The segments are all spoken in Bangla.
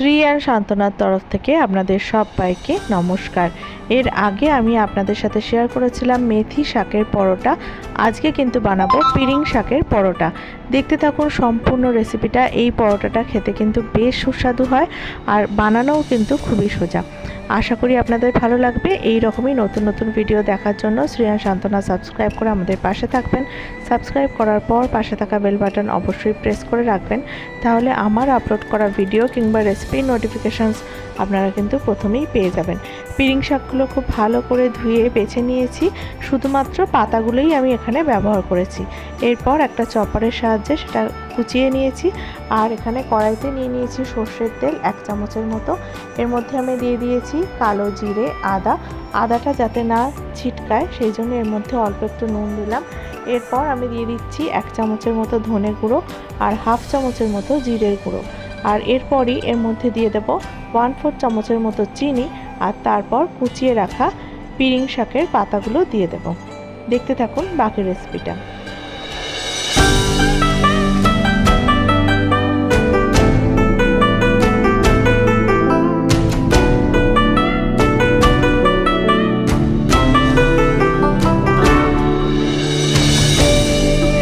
শ্রী অ্যান্ড শান্তনার তরফ থেকে আপনাদের সবাইকে নমস্কার। এর আগে আমি আপনাদের সাথে শেয়ার করেছিলাম মেথি শাকের পরোটা। আজকে কিন্তু বানাবো পিরিং শাকের পরোটা। দেখতে থাকুন সম্পূর্ণ রেসিপিটা। এই পরোটাটা খেতে কিন্তু বেশ সুস্বাদু হয় আর বানানোও কিন্তু খুবই সোজা। আশা করি আপনাদের ভালো লাগবে। এই রকমই নতুন নতুন ভিডিও দেখার জন্য শ্রী অ্যান্ড শান্তনা সাবস্ক্রাইব করে আমাদের পাশে থাকবেন। সাবস্ক্রাইব করার পর পাশে থাকা বেল বাটন অবশ্যই প্রেস করে রাখবেন, তাহলে আমার আপলোড করা ভিডিও কিংবা রেসিপির নোটিফিকেশানস আপনারা কিন্তু প্রথমেই পেয়ে যাবেন। পিরিং শাকগুলো খুব ভালো করে ধুয়ে বেছে নিয়েছি, শুধুমাত্র পাতাগুলোই আমি এখানে ব্যবহার করেছি। এরপর একটা চপারের সাহায্যে সেটা কুচিয়ে নিয়েছি। আর এখানে কড়াইতে নিয়ে নিয়েছি সর্ষের তেল 1 চামচের মতো। এর মধ্যে আমি দিয়ে দিয়েছি কালো জিরে, আদাটা যাতে না ছিটকায় সেই জন্য এর মধ্যে অল্প একটু নুন দিলাম। এরপর আমি দিয়ে দিচ্ছি 1 চামচের মতো ধনে গুঁড়ো আর 1/2 চামচের মতো জিরের গুঁড়ো। আর এরপরই এর মধ্যে দিয়ে দেব 1/4 চামচের মতো চিনি। আর তারপর কুচিয়ে রাখা পিরিং শাকের পাতাগুলো দিয়ে দেব। দেখতে থাকুন বাকি রেসিপিটা।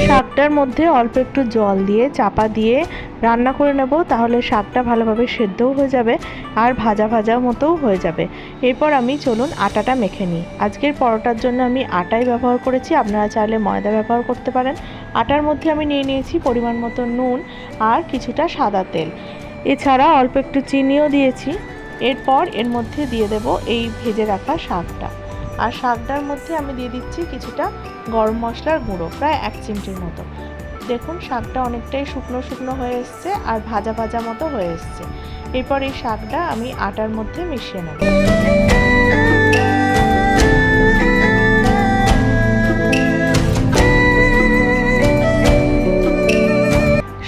শাকটার মধ্যে অল্প একটু জল দিয়ে চাপা দিয়ে রান্না করে নেব, তাহলে শাকটা ভালোভাবে সেদ্ধও হয়ে যাবে আর ভাজা ভাজা মতোও হয়ে যাবে। এরপর আমি চলুন আটাটা মেখে নিই। আজকের পরোটার জন্য আমি আটাই ব্যবহার করেছি, আপনারা চাইলে ময়দা ব্যবহার করতে পারেন। আটার মধ্যে আমি নিয়ে নিয়েছি পরিমাণ মতো নুন আর কিছুটা সাদা তেল, এছাড়া অল্প একটু চিনিও দিয়েছি। এরপর এর মধ্যে দিয়ে দেব এই ভেজে রাখা শাকটা। আর শাকটার মধ্যে আমি দিয়ে দিচ্ছি কিছুটা গরম মশলার গুঁড়ো, প্রায় 1 চিমটির মতো। দেখুন শাকটা অনেকটাই শুকনো শুকনো হয়ে এসছে আর ভাজা ভাজা মতো হয়ে এসছে। এরপর এই শাকটা আমি আটার মধ্যে মিশিয়ে নেব।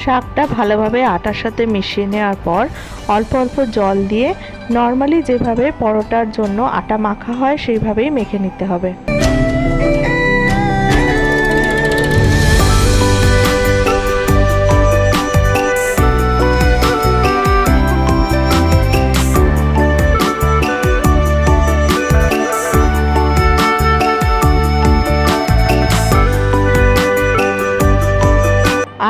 শাকটা ভালোভাবে আটার সাথে মিশিয়ে নেওয়ার পর অল্প অল্প জল দিয়ে নর্মালি যেভাবে পরোটার জন্য আটা মাখা হয় সেইভাবেই মেখে নিতে হবে।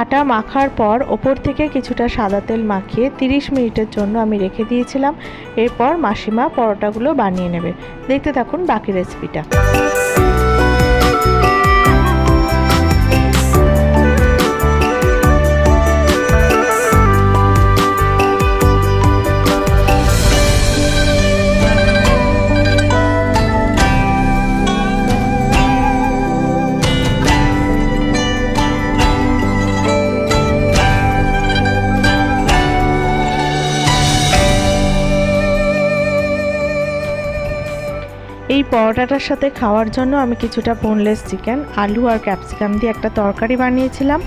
আটা মাখার পর ওপর থেকে কিছুটা সাদা তেল মাখিয়ে 30 মিনিটের জন্য আমি রেখে দিয়েছিলাম। এরপর মাসিমা পরোটাগুলো বানিয়ে নেবে। দেখতে থাকুন বাকি রেসিপিটা। এই পরোটাটার সাথে খাওয়ার জন্য আমি কিছুটা বোনলেস চিকেন, আলু আর ক্যাপসিকাম দিয়ে একটা তরকারি বানিয়েছিলাম।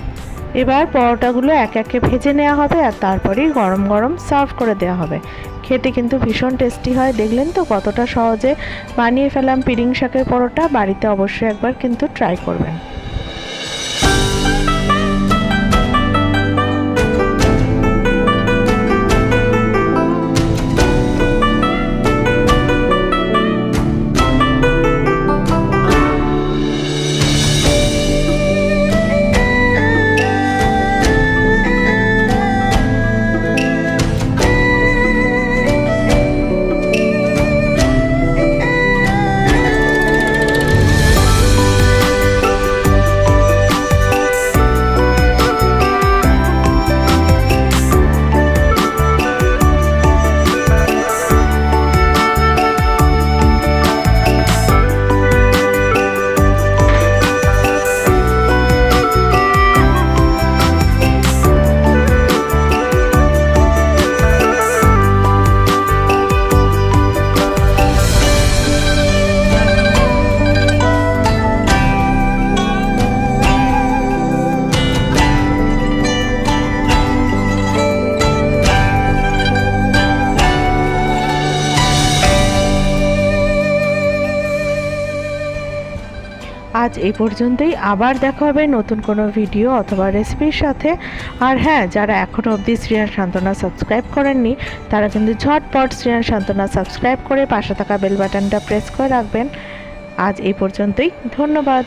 এবার পরোটাগুলো এক একে ভেজে নেওয়া হবে আর তারপরেই গরম গরম সার্ভ করে দেওয়া হবে। খেতে কিন্তু ভীষণ টেস্টি হয়। দেখলেন তো কতটা সহজে বানিয়ে ফেলাম পিরিং শাকের পরোটা। বাড়িতে অবশ্যই একবার কিন্তু ট্রাই করবেন। এই পর্যন্তই, আবার দেখা হবে নতুন কোনো ভিডিও অথবা রেসিপির সাথে। আর হ্যাঁ, যারা এখনও অবধি শ্রেয়ান সান্ত্বনা সাবস্ক্রাইব করেননি তারা কিন্তু ঝটপট শ্রেয়ান সান্ত্বনা সাবস্ক্রাইব করে পাশে থাকা বেল বাটনটা প্রেস করে রাখবেন। আজ এই পর্যন্তই, ধন্যবাদ।